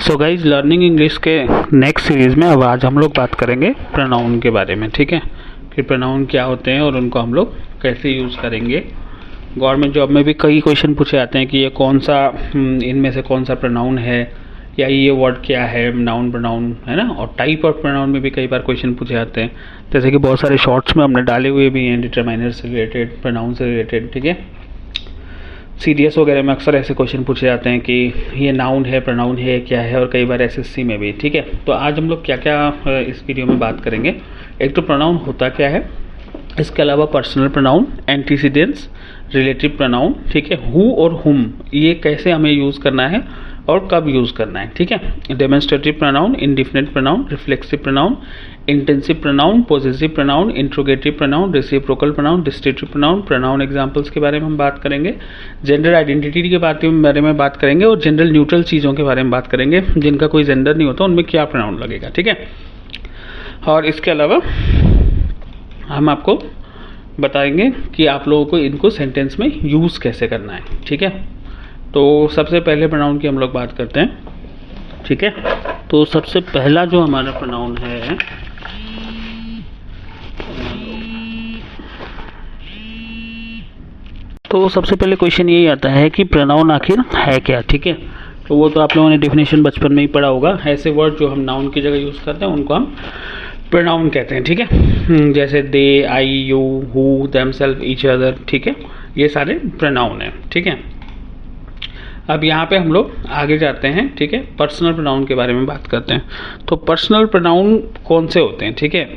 So guys, learning English के next series में अब आज हम लोग बात करेंगे प्रोनाउन के बारे में। ठीक है, कि प्रोनाउन क्या होते हैं और उनको हम लोग कैसे यूज़ करेंगे। गवर्नमेंट जॉब में भी कई क्वेश्चन पूछे जाते हैं कि ये कौन सा इनमें से कौन सा प्रोनाउन है, या ये वर्ड क्या है, नाउन प्रोनाउन है ना। और टाइप ऑफ प्रोनाउन में भी कई बार क्वेश्चन पूछे जाते हैं, जैसे कि बहुत सारे शॉर्ट्स में हमने डाले हुए भी हैं, डिटरमाइनर से रिलेटेड, प्रोनाउन से रिलेटेड। ठीक है, सीडीएस वगैरह में अक्सर ऐसे क्वेश्चन पूछे जाते हैं कि ये नाउन है, प्रोनाउन है, क्या है, और कई बार एसएससी में भी। ठीक है, तो आज हम लोग क्या क्या इस वीडियो में बात करेंगे। एक तो प्रोनाउन होता क्या है, इसके अलावा personal pronoun, antecedents, relative pronoun, ठीक है, हु और हुम, ये कैसे हमें यूज़ करना है और कब यूज़ करना है। ठीक है, demonstrative pronoun, indefinite pronoun, reflexive pronoun, intensive pronoun, possessive pronoun, interrogative pronoun, reciprocal pronoun, डिस्ट्रिक्टिव pronoun, pronoun examples के बारे में हम बात करेंगे। जेंडर आइडेंटिटी के बारे में बात करेंगे, और जनरल न्यूट्रल चीज़ों के बारे में बात करेंगे, जिनका कोई जेंडर नहीं होता उनमें क्या प्रोनाउन लगेगा। ठीक है, और इसके अलावा हम आपको बताएंगे कि आप लोगों को इनको सेंटेंस में यूज़ कैसे करना है। ठीक है, तो सबसे पहले प्रोनाउन की हम लोग बात करते हैं। ठीक है, तो सबसे पहला जो हमारा प्रोनाउन है, तो सबसे पहले क्वेश्चन यही आता है कि प्रोनाउन आखिर है क्या। ठीक है, तो वो तो आप लोगों ने डेफिनेशन बचपन में ही पढ़ा होगा। ऐसे वर्ड जो हम नाउन की जगह यूज़ करते हैं उनको हम प्रोनाउन कहते हैं। ठीक है, जैसे they, I, you, who, themselves, each other. ठीक है, ये सारे प्रोनाउन हैं। ठीक है, अब यहाँ पे हम लोग आगे जाते हैं। ठीक है, पर्सनल प्रोनाउन के बारे में बात करते हैं। तो पर्सनल प्रोनाउन कौन से होते हैं, ठीक है,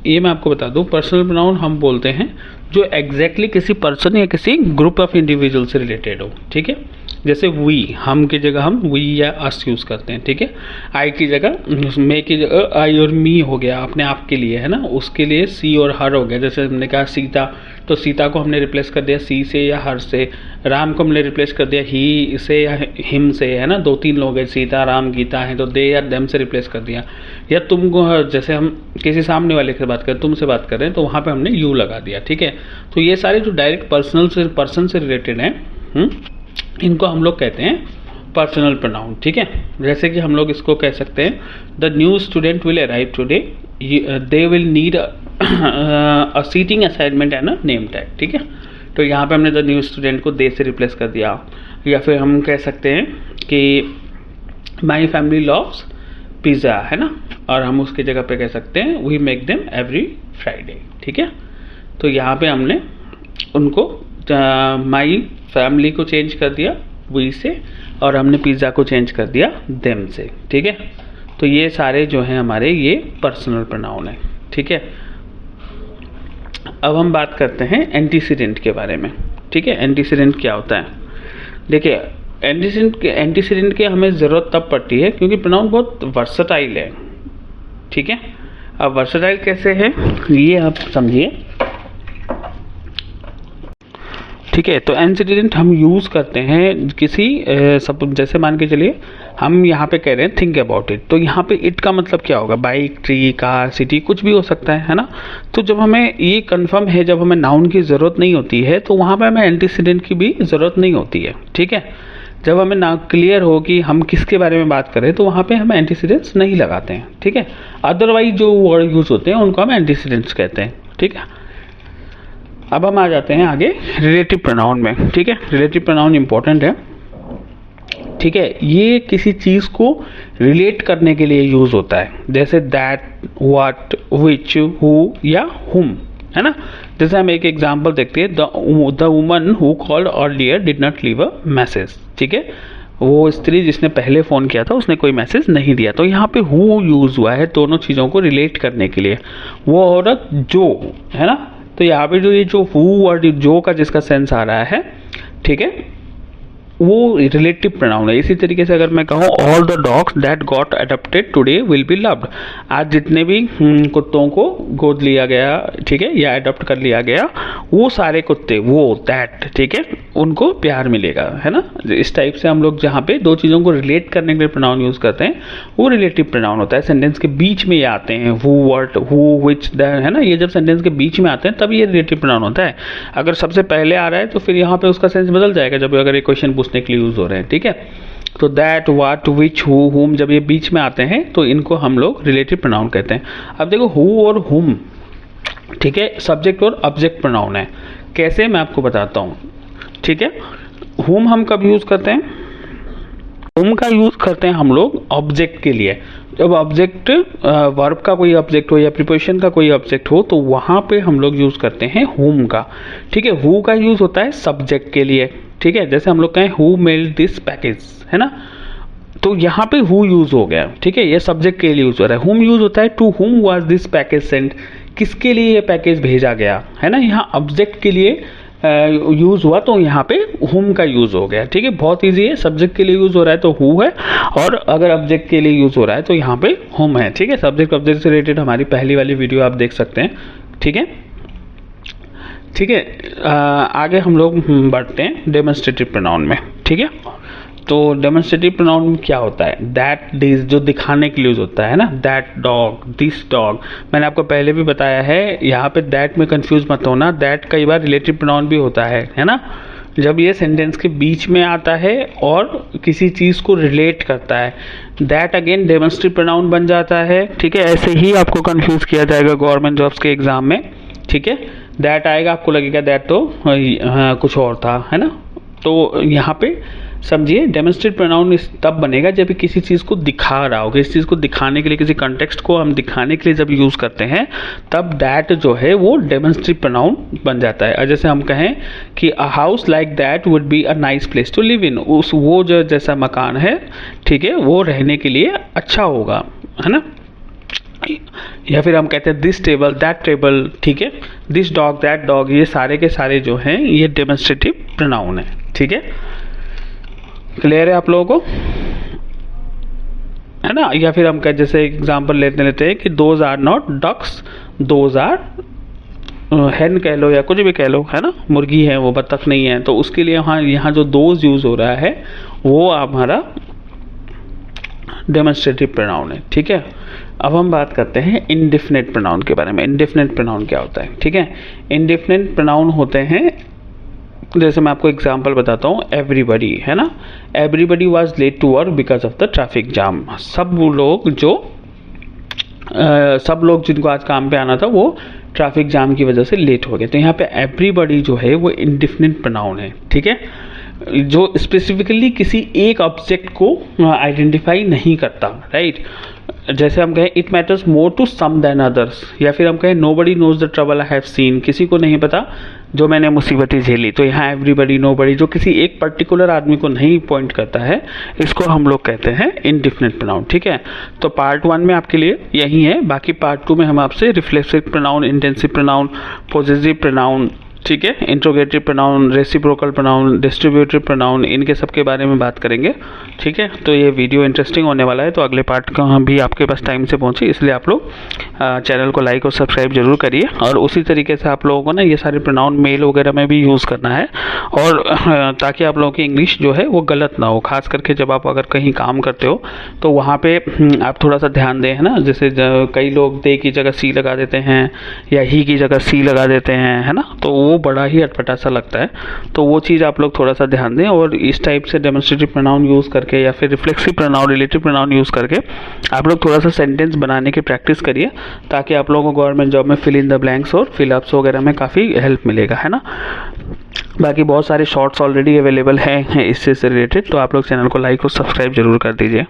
ये मैं आपको बता दूं। पर्सनल प्रोनाउन हम बोलते हैं जो एग्जैक्टली किसी पर्सन या किसी ग्रुप ऑफ इंडिविजुअल से रिलेटेड हो। ठीक है, जैसे वी, हम की जगह हम वी या अस यूज़ करते हैं। ठीक है, आई की जगह, मे की जगह आई और मी हो गया अपने आप के लिए, है ना। उसके लिए सी और हर हो गया। जैसे हमने कहा सीता, तो सीता को हमने रिप्लेस कर दिया सी से या हर से। राम को हमने रिप्लेस कर दिया ही से या हिम से, है ना। दो तीन लोग हैं, सीता, राम, गीता हैं, तो दे या देम से रिप्लेस कर दिया। या तुमको, जैसे हम किसी सामने वाले से बात करें, तुमसे बात कर रहे हैं, तो वहाँ पे हमने यू लगा दिया। ठीक है, तो ये सारे जो डायरेक्ट पर्सन से रिलेटेड हैं, इनको हम लोग कहते हैं पर्सनल प्रोनाउन। ठीक है, जैसे कि हम लोग इसको कह सकते हैं, the new student will arrive today, they will need a seating assignment and a name tag. ठीक है, तो यहाँ पे हमने द न्यू स्टूडेंट को दे से रिप्लेस कर दिया। या फिर हम कह सकते हैं कि माई फैमिली लव्स पिज़्ज़ा, है ना, और हम उसकी जगह पे कह सकते हैं we make them every Friday. ठीक है, तो यहाँ पे हमने उनको माई फैमिली को चेंज कर दिया वी से, और हमने पिज़्ज़ा को चेंज कर दिया देम से। ठीक है, तो ये सारे जो हैं हमारे ये पर्सनल प्रोनाउन है। ठीक है, अब हम बात करते हैं एंटीसीडेंट के बारे में। ठीक है, एंटीसीडेंट क्या होता है। देखिए, एंटीसीडेंट की हमें ज़रूरत तब पड़ती है क्योंकि प्रोनाउन बहुत वर्सटाइल है। ठीक है, अब वर्सटाइल कैसे है ये आप समझिए। ठीक है, तो एंटीसीडेंट हम यूज़ करते हैं किसी सब, जैसे मान के चलिए हम यहाँ पे कह रहे हैं थिंक अबाउट इट, तो यहाँ पे इट का मतलब क्या होगा, बाइक, ट्री, कार, सिटी, कुछ भी हो सकता है ना। तो जब हमें ये कंफर्म है, जब हमें नाउन की ज़रूरत नहीं होती है, तो वहाँ पे हमें एंटीसीडेंट की भी ज़रूरत नहीं होती है। ठीक है, जब हमें ना क्लियर हो कि हम किसके बारे में बात करें, तो वहाँ पे हम एंटीसीडेंट्स नहीं लगाते हैं। ठीक है, अदरवाइज जो वर्ड यूज़ होते हैं उनको हम एंटीसीडेंट्स कहते हैं। ठीक है, अब हम आ जाते हैं आगे रिलेटिव प्रोनाउन में। ठीक है, रिलेटिव प्रोनाउन इंपॉर्टेंट है। ठीक है, ये किसी चीज़ को रिलेट करने के लिए यूज़ होता है, जैसे दैट, व्हाट, विच, हु या हुम, है ना। जैसे हम एक एग्जांपल देखते हैं, the woman who called earlier did not leave a message. ठीक है, वो स्त्री जिसने पहले फ़ोन किया था उसने कोई मैसेज नहीं दिया। तो यहाँ पे हु यूज़ हुआ है दोनों चीज़ों को रिलेट करने के लिए। वो औरत जो, है ना, तो यहाँ पे जो ये जो हु वर्ड, जो का जिसका सेंस आ रहा है, ठीक है, वो रिलेटिव प्रोनाउन है। इसी तरीके से अगर मैं कहूँ all the dogs that got adopted today will be loved, आज जितने भी कुत्तों को गोद लिया गया, ठीक है, या अडॉप्ट कर लिया गया, वो सारे कुत्ते, वो दैट, ठीक है, उनको प्यार मिलेगा, है ना। इस टाइप से हम लोग जहाँ पे दो चीज़ों को रिलेट करने के लिए प्रोनाउन यूज़ करते हैं वो रिलेटिव प्रोनाउन होता है। सेंटेंस के बीच में ये आते हैं, who, what, who, which, the, है ना। ये जब सेंटेंस के बीच में आते हैं तब ये रिलेटिव प्रोनाउन होता है। अगर सबसे पहले आ रहा है तो फिर यहाँ पे उसका सेंस बदल जाएगा जब अगर ये क्वेश्चन पूछने के लिए यूज़ हो रहे हैं। ठीक है, तो दैट, व्हाट, विच, हु, हुम जब ये बीच में आते हैं तो इनको हम लोग रिलेटिव प्रोनाउन कहते हैं। अब देखो हु और हुम, ठीक है, सब्जेक्ट और ऑब्जेक्ट प्रोनाउन है। कैसे, मैं आपको बताता हूँ, ठीक है। हुम हम कब यूज़ करते हैं? हुम का यूज़ करते हैं हम लोग ऑब्जेक्ट के लिए। जब ऑब्जेक्ट वर्ब का कोई ऑब्जेक्ट हो या प्रीपोजिशन का कोई ऑब्जेक्ट हो तो वहाँ पे हम लोग यूज़ करते हैं हुम का, ठीक है। हु का यूज़ होता है सब्जेक्ट के लिए, ठीक है। जैसे हम लोग कहें हु मेल्ड दिस पैकेज, है ना, तो यहाँ पे हु यूज़ हो गया, ठीक है, ये सब्जेक्ट के लिए यूज़ हो रहा है। हुम यूज़ होता है to whom was this package Saint, किसके लिए ये पैकेज भेजा गया, है ना। यहाँ ऑब्जेक्ट के लिए यूज़ हुआ तो यहाँ पे हुम का यूज़ हो गया, ठीक है। बहुत ईजी है, सब्जेक्ट के लिए यूज़ हो रहा है तो हु है, और अगर ऑब्जेक्ट के लिए यूज़ हो रहा है तो यहाँ पे हुम है, ठीक है। सब्जेक्ट ऑब्जेक्ट से रिलेटेड हमारी पहली वाली वीडियो आप देख सकते हैं, ठीक है, ठीक है। आगे हम लोग बढ़ते हैं डेमोन्स्ट्रेटिव प्रोनाउन में, ठीक है। तो डेमोन्स्ट्रेटिव प्रोनाउन क्या होता है? दैट, दिस, जो दिखाने के लिए यूज होता है ना, दैट डॉग, दिस डॉग। मैंने आपको पहले भी बताया है, यहाँ पे दैट में कंफ्यूज मत होना, दैट कई बार रिलेटिव प्रोनाउन भी होता है ना। जब ये सेंटेंस के बीच में आता है और किसी चीज़ को रिलेट करता है, दैट अगेन डेमोन्स्ट्रेटिव प्रोनाउन बन जाता है, ठीक है। ऐसे ही आपको कंफ्यूज किया जाएगा गवर्नमेंट जॉब्स के एग्जाम में, ठीक है। दैट आएगा, आपको लगेगा दैट तो कुछ और था, है ना। तो यहाँ पे समझिए, डेमोन्स्ट्रेट प्रोनाउन तब बनेगा जब किसी चीज़ को दिखा रहा हो, किसी चीज़ को दिखाने के लिए, किसी कंटेक्स्ट को हम दिखाने के लिए जब यूज़ करते हैं तब दैट जो है वो डेमोन्स्ट्रेट प्रोनाउन बन जाता है। जैसे हम कहें कि a house like that would be a nice place to live in, उस वो जो जैसा मकान है, ठीक है, वो रहने के लिए अच्छा होगा, है ना। या फिर हम कहते हैं दिस टेबल, दैट टेबल, ठीक है, दिस डॉग, दैट डॉग, ये सारे के सारे जो हैं ये डेमोन्स्ट्रेटिव प्रोनाउन है, ठीक है। क्लियर है आप लोगों को, है ना। या फिर हम कह, जैसे एग्जांपल लेते हैं कि those are not ducks, those are hen कह लो या कुछ भी कह लो, है ना, मुर्गी है वो, बत्तख नहीं है, तो उसके लिए यहाँ जो दोज यूज हो रहा है वो हमारा डेमोन्स्ट्रेटिव प्रोनाउन है, ठीक है। अब हम बात करते हैं इंडेफिनिट प्रोनाउन के बारे में। इंडेफिनिट प्रोनाउन क्या होता है, ठीक है। इंडेफिनिट प्रोनाउन होते हैं, जैसे मैं आपको एग्जांपल बताता हूँ, एवरीबडी, है ना, everybody was late to work because of the traffic jam. सब लोग जिनको आज काम पे आना था वो ट्रैफिक जाम की वजह से लेट हो गए। तो यहाँ पे एवरीबडी जो है वो इंडेफिनिट प्रोनाउन है, ठीक है, जो स्पेसिफिकली किसी एक ऑब्जेक्ट को आइडेंटिफाई नहीं करता, राइट। जैसे हम कहें it matters more to some than others, या फिर हम कहें nobody knows the trouble I have seen, किसी को नहीं पता जो मैंने मुसीबतें झेली। तो यहाँ एवरीबडी, नोबडी, जो किसी एक पर्टिकुलर आदमी को नहीं पॉइंट करता है, इसको हम लोग कहते हैं इंडेफिनिट प्रोनाउन, ठीक है। तो पार्ट 1 में आपके लिए यही है, बाकी पार्ट 2 में हम आपसे reflexive pronoun, intensive pronoun, possessive pronoun, ठीक है, interrogative pronoun, reciprocal pronoun, distributive pronoun, इनके सब के बारे में बात करेंगे, ठीक है। तो ये वीडियो इंटरेस्टिंग होने वाला है, तो अगले पार्ट का भी आपके पास टाइम से पहुंचे, इसलिए आप लोग चैनल को लाइक और सब्सक्राइब जरूर करिए। और उसी तरीके से आप लोगों को ना ये सारे प्रोनाउन मेल वगैरह में भी यूज़ करना है, और ताकि आप लोगों की इंग्लिश जो है वो गलत ना हो, खास करके जब आप अगर कहीं काम करते हो तो वहाँ पे आप थोड़ा सा ध्यान दें, है ना। जैसे कई लोग दे की जगह सी लगा देते हैं या ही की जगह सी लगा देते हैं, है ना, तो वो बड़ा ही अटपटा सा लगता है। तो वो चीज़ आप लोग थोड़ा सा ध्यान दें, और इस टाइप से डेमोन्स्ट्रेटिव प्रोनाउन यूज़ करके या फिर reflexive pronoun, relative pronoun use करके आप लोग थोड़ा सा सेंटेंस बनाने की प्रैक्टिस करिए, ताकि आप लोगों को गवर्नमेंट जॉब में फिल इन द ब्लैंक्स और फिल अप्स वगैरह में काफ़ी हेल्प मिलेगा, है ना। बाकी बहुत सारे शॉर्ट्स ऑलरेडी अवेलेबल हैं इससे रिलेटेड, तो आप लोग चैनल को लाइक और सब्सक्राइब जरूर कर दीजिए।